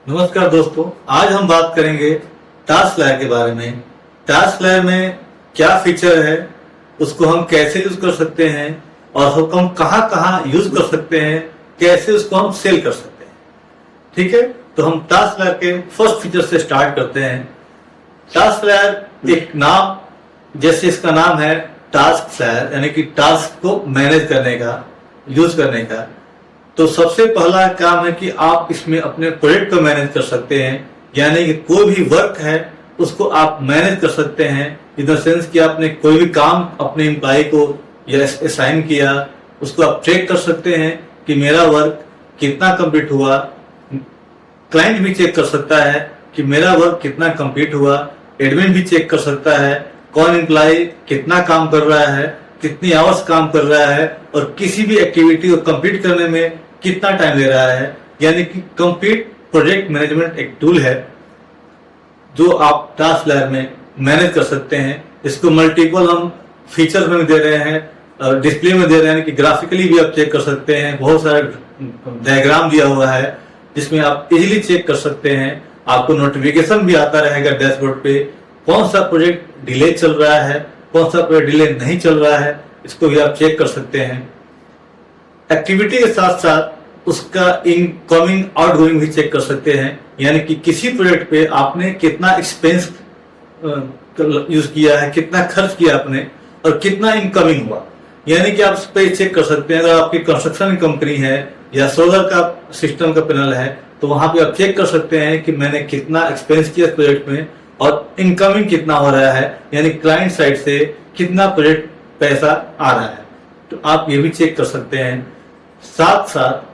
नमस्कार दोस्तों, आज हम बात करेंगे टास्क लायर के बारे में। टास्क लायर में क्या फीचर है, उसको हम कैसे यूज कर सकते हैं और उसको हम कहाँ यूज कर सकते हैं, कैसे उसको हम सेल कर सकते हैं। ठीक है, तो हम टास्क लायर के फर्स्ट फीचर से स्टार्ट करते हैं। टास्क लायर एक नाम, जैसे इसका नाम है टास्क लायर, यानी कि टास्क को मैनेज करने का, यूज करने का। तो सबसे पहला काम है कि आप इसमें अपने प्रोजेक्ट को मैनेज कर सकते हैं, यानी कि कोई भी वर्क है उसको आप मैनेज कर सकते हैं। इन द सेंस कि आपने कोई भी काम अपने एम्प्लॉय को या असाइन किया, उसको आप चेक कर सकते हैं कि मेरा वर्क कितना कंप्लीट हुआ। क्लाइंट भी चेक कर सकता है कि मेरा वर्क कितना कंप्लीट हुआ। एडमिन भी चेक कर सकता है कौन एम्प्लॉय कितना काम कर रहा है, कितनी आवर्स काम कर रहा है और किसी भी एक्टिविटी को कंप्लीट करने में कितना टाइम ले रहा है। यानी कि कंप्लीट प्रोजेक्ट मैनेजमेंट एक टूल है जो आप टास्क लायर में मैनेज कर सकते हैं। इसको मल्टीपल हम फीचर में दे रहे हैं, डिस्प्ले में दे रहे हैं कि ग्राफिकली भी आप चेक कर सकते हैं। बहुत सारा डायग्राम दिया हुआ है जिसमें आप इजीली चेक कर सकते हैं। आपको नोटिफिकेशन भी आता रहेगा डैशबोर्ड पे, कौन सा प्रोजेक्ट डिले चल रहा है, कौन सा प्रोजेक्ट डिले नहीं चल रहा है, इसको भी आप चेक कर सकते हैं। एक्टिविटी के साथ साथ उसका इनकमिंग आउटगोइंग भी चेक कर सकते हैं, यानी कि किसी प्रोजेक्ट पे आपने कितना एक्सपेंस यूज किया है, कितना खर्च किया आपने और कितना इनकमिंग हुआ। यानी कि आप उस पर चेक कर सकते हैं। अगर आपकी कंस्ट्रक्शन कंपनी है या सोलर का सिस्टम का पैनल है तो वहां पे आप चेक कर सकते हैं कि मैंने कितना एक्सपेंस किया प्रोजेक्ट में और इनकमिंग कितना हो रहा है, यानी क्लाइंट साइड से कितना प्रोजेक्ट पैसा आ रहा है। तो आप ये भी चेक कर सकते हैं। साथ साथ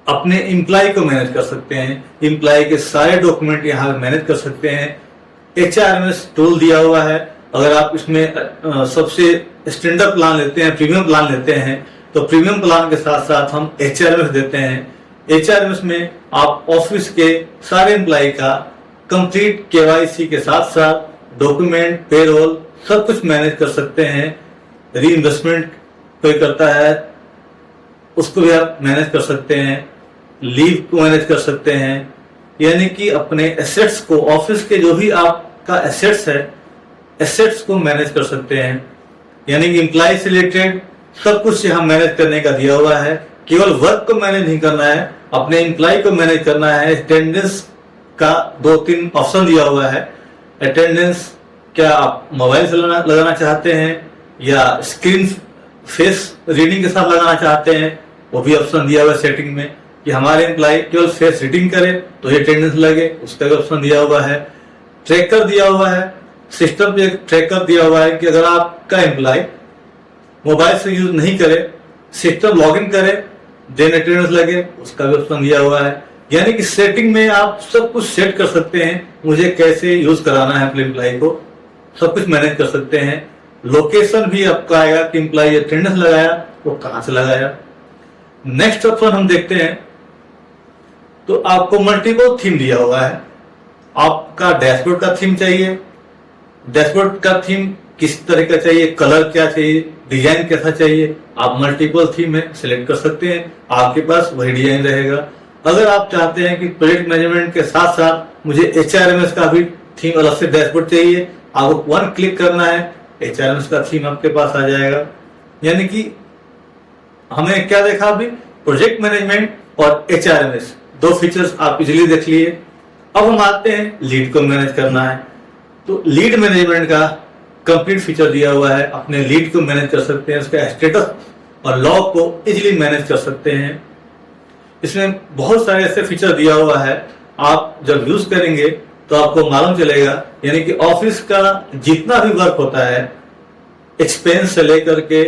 अपने एम्प्लॉय को मैनेज कर सकते हैं। एम्प्लॉय के सारे डॉक्यूमेंट यहाँ मैनेज कर सकते हैं। HRMS टूल दिया हुआ है। अगर आप इसमें सबसे स्टैंडर्ड प्लान लेते हैं, प्रीमियम प्लान लेते हैं, तो प्रीमियम प्लान के साथ साथ हम HRMS देते हैं। HRMS में आप ऑफिस के सारे एम्प्लॉय का कंप्लीट KYC के साथ साथ डॉक्यूमेंट, पेरोल सब कुछ मैनेज कर सकते हैं। री इन्वेस्टमेंट कोई करता है उसको भी आप मैनेज कर सकते हैं। लीव को मैनेज कर सकते हैं, यानी कि अपने एसेट्स को, ऑफिस के जो भी आपका एसेट्स है, एसेट्स को मैनेज कर सकते हैं। यानी कि एम्प्लॉय से रिलेटेड सब कुछ यहाँ मैनेज करने का दिया हुआ है। केवल वर्क को मैनेज नहीं करना है, अपने एम्प्लॉय को मैनेज करना है। अटेंडेंस का 2-3 ऑप्शन दिया हुआ है। अटेंडेंस क्या आप मोबाइल से लगाना चाहते हैं या स्क्रीन फेस रीडिंग के साथ लगाना चाहते हैं, वो भी ऑप्शन दिया हुआ है सेटिंग में कि हमारे एम्प्लॉय केवल फेस रीडिंग करे तो ये अटेंडेंस लगे, उसका भी ऑप्शन दिया हुआ है। ट्रैकर दिया हुआ है, सिस्टम पे एक ट्रैकर दिया हुआ है कि अगर आपका एम्प्लॉय मोबाइल से यूज नहीं करे, सिस्टम लॉगिन करे, देन अटेंडेंस लगे, उसका भी ऑप्शन दिया हुआ है। यानी कि सेटिंग में आप सब कुछ सेट कर सकते हैं, मुझे कैसे यूज कराना है अपने एम्प्लॉय को, सब कुछ मैनेज कर सकते हैं। लोकेशन भी आपका आएगा कि एम्प्लॉय अटेंडेंस लगाया वो कहां से लगाया। नेक्स्ट ऑप्शन हम देखते हैं तो आपको मल्टीपल थीम दिया हुआ है। आपका डैशबोर्ड का थीम चाहिए, डैशबोर्ड का थीम किस तरह का चाहिए, कलर क्या चाहिए, डिजाइन कैसा चाहिए, आप मल्टीपल थीम में सिलेक्ट कर सकते हैं, आपके पास वही डिजाइन रहेगा। अगर आप चाहते हैं कि प्रोजेक्ट मैनेजमेंट के साथ साथ मुझे HRMS का भी थीम अलग से डैशबोर्ड चाहिए, आपको 1 क्लिक करना है, HRMS का थीम आपके पास आ जाएगा। यानी कि हमने क्या देखा अभी, प्रोजेक्ट मैनेजमेंट और HRMS 2 फीचर्स आप इजीली देख लिए। अब हम आते हैं लीड को मैनेज करना है, तो लीड मैनेजमेंट का कंप्लीट फीचर दिया हुआ है। अपने लीड को मैनेज कर सकते हैं, उसका स्टेटस और लॉग को इजीली मैनेज कर सकते हैं। इसमें बहुत सारे ऐसे फीचर दिया हुआ है, आप जब यूज करेंगे तो आपको मालूम चलेगा। यानी कि ऑफिस का जितना भी वर्क होता है, एक्सपेंस से लेकर के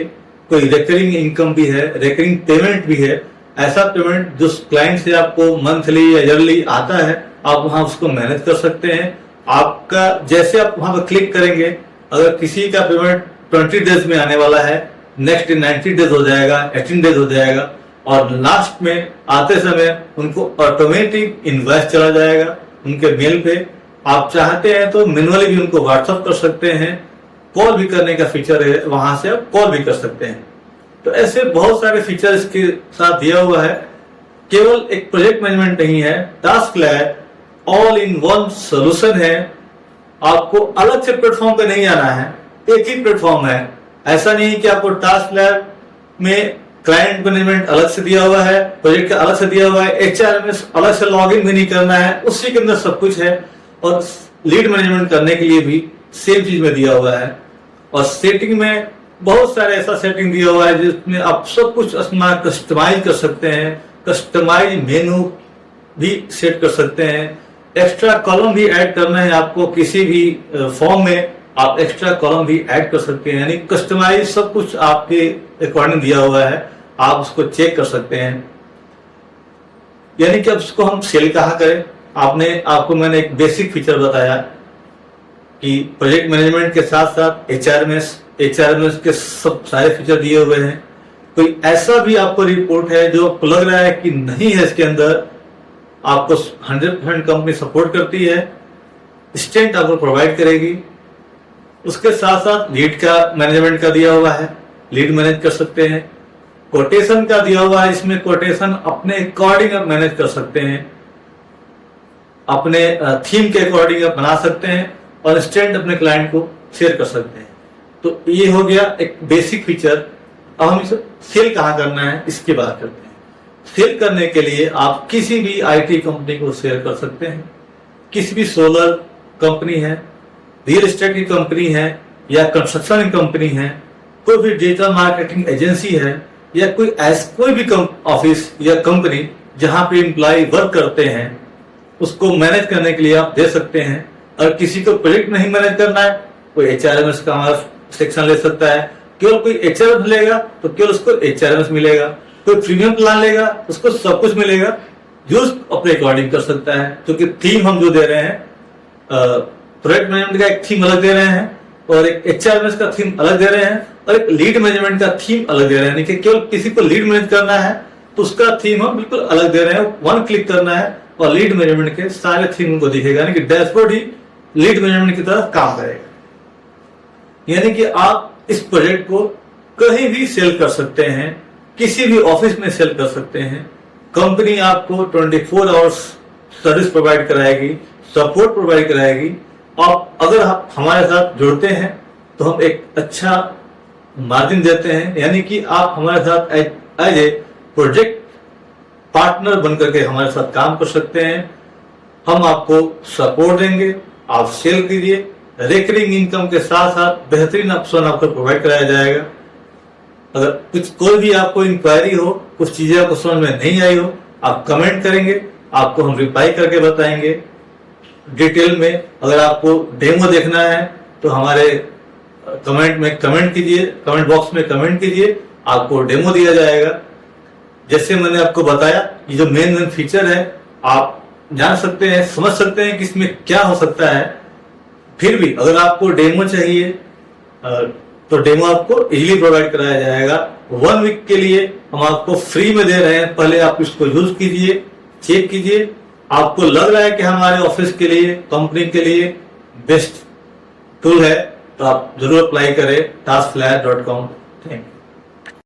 कोई रेकरिंग इनकम भी है, रेकरिंग पेमेंट भी है। ऐसा पेमेंट जो क्लाइंट से आपको मंथली या ईयरली आता है, आप वहां उसको मैनेज कर सकते हैं। आपका जैसे आप वहां पर क्लिक करेंगे, अगर किसी का पेमेंट 20 डेज में आने वाला है, नेक्स्ट 90 डेज हो जाएगा, 18 डेज हो जाएगा और लास्ट में आते समय उनको ऑटोमेटिक इनवॉइस चला जाएगा उनके मेल पे। आप चाहते हैं तो मैनुअली भी उनको व्हाट्सअप कर सकते हैं, कॉल भी करने का फीचर है, वहां से आप कॉल भी कर सकते हैं। तो ऐसे बहुत सारे फीचर इसके साथ दिया हुआ है। केवल एक प्रोजेक्ट मैनेजमेंट नहीं है, task flag all in one solution है। आपको अलग से प्लेटफॉर्म पे नहीं आना है, एक ही प्लेटफॉर्म है। ऐसा नहीं कि आपको टास्क फ्लैग में क्लाइंट मैनेजमेंट अलग से दिया हुआ है, प्रोजेक्ट का अलग से दिया हुआ है, HRMS अलग से लॉगिन भी नहीं करना है, उसी के अंदर सब कुछ है। और लीड मैनेजमेंट करने के लिए भी सेम चीज में दिया हुआ है। और सेटिंग में बहुत सारे ऐसा सेटिंग दिया हुआ है जिसमें आप सब कुछ अपना कस्टमाइज कर सकते हैं। कस्टमाइज मेनू भी सेट कर सकते हैं। एक्स्ट्रा कॉलम भी ऐड करना है आपको किसी भी फॉर्म में, आप एक्स्ट्रा कॉलम भी ऐड कर सकते हैं। यानी कस्टमाइज सब कुछ आपके अकॉर्डिंग दिया हुआ है, आप उसको चेक कर सकते हैं। यानी कि अब उसको हम सेल कहाँ करें। आपको मैंने एक बेसिक फीचर बताया कि प्रोजेक्ट मैनेजमेंट के साथ साथ HRMS के सब सारे फीचर दिए हुए हैं। कोई ऐसा भी आपको रिपोर्ट है जो आपको लग रहा है कि नहीं है इसके अंदर, आपको 100% कंपनी सपोर्ट करती है, इंस्टेंट आपको प्रोवाइड करेगी। उसके साथ साथ लीड का मैनेजमेंट का दिया हुआ है, लीड मैनेज कर सकते हैं। कोटेशन का दिया हुआ है, इसमें कोटेशन अपने अकॉर्डिंग आप मैनेज कर सकते हैं, अपने थीम के अकॉर्डिंग आप बना सकते हैं और इंस्टेंट अपने क्लाइंट को शेयर कर सकते हैं। तो ये हो गया एक बेसिक फीचर। अब हम इसे सेल कहाँ करना है इसकी बात करते हैं। सेल करने के लिए आप किसी भी IT कंपनी को शेयर कर सकते हैं। किसी भी सोलर कंपनी है, रियल एस्टेट की कंपनी है, या कंस्ट्रक्शन की कंपनी है, कोई भी डिजिटल मार्केटिंग एजेंसी है, या कोई भी ऑफिस या कंपनी जहां पे एम्प्लॉय वर्क करते हैं, उसको मैनेज करने के लिए आप दे सकते हैं। और किसी को प्रोजेक्ट नहीं मैनेज करना है, कोई HRMS का हमारा सेक्शन ले सकता है। केवल कोई HRMS लेगा तो केवल उसको HRMS मिलेगा, कोई प्रीमियम प्लान लेगा उसको सब कुछ मिलेगा, यूज अपने अकॉर्डिंग कर सकता है। क्योंकि थीम हम जो दे रहे हैं, प्रोजेक्ट मैनेजमेंट का एक थीम अलग दे रहे हैं, और एक HRMS का थीम अलग दे रहे हैं, और एक लीड मैनेजमेंट का थीम अलग दे रहे हैं। यानी कि केवल किसी को लीड मैनेज करना है तो उसका थीम हम बिल्कुल अलग दे रहे हैं। वन क्लिक करना है और लीड मैनेजमेंट के सारे थीम को दिखेगा, यानी कि डैशबोर्ड ही लीड मैनेजमेंट की तरह काम करेगा। यानी कि आप इस प्रोजेक्ट को कहीं भी सेल कर सकते हैं, किसी भी ऑफिस में सेल कर सकते हैं। कंपनी आपको 24 आवर्स सर्विस प्रोवाइड कराएगी, सपोर्ट प्रोवाइड कराएगी। आप अगर आप हमारे साथ जुड़ते हैं तो हम एक अच्छा मार्जिन देते हैं, यानी कि आप हमारे साथ एज ए प्रोजेक्ट पार्टनर बनकर के हमारे साथ काम कर सकते हैं। हम आपको सपोर्ट देंगे, आप सेल कीजिए। रिकरिंग इनकम के साथ साथ बेहतरीन ऑप्शन आपको प्रोवाइड कराया जाएगा। अगर कोई भी आपको इंक्वायरी हो, कुछ चीजें आपको समझ में नहीं आई हो, आप कमेंट करेंगे, आपको हम रिप्लाई करके बताएंगे डिटेल में। अगर आपको डेमो देखना है तो हमारे कमेंट में कमेंट कीजिए, कमेंट बॉक्स में कमेंट कीजिए, आपको डेमो दिया जाएगा। जैसे मैंने आपको बताया, ये जो मेन फीचर है आप जान सकते हैं, समझ सकते हैं कि इसमें क्या हो सकता है। फिर भी अगर आपको डेमो चाहिए तो डेमो आपको इजीली प्रोवाइड कराया जाएगा। 1 वीक के लिए हम आपको फ्री में दे रहे हैं। पहले आप इसको यूज कीजिए, चेक कीजिए, आपको लग रहा है कि हमारे ऑफिस के लिए, कंपनी के लिए बेस्ट टूल है तो आप जरूर अप्लाई करें taskflyer.com। Thank you.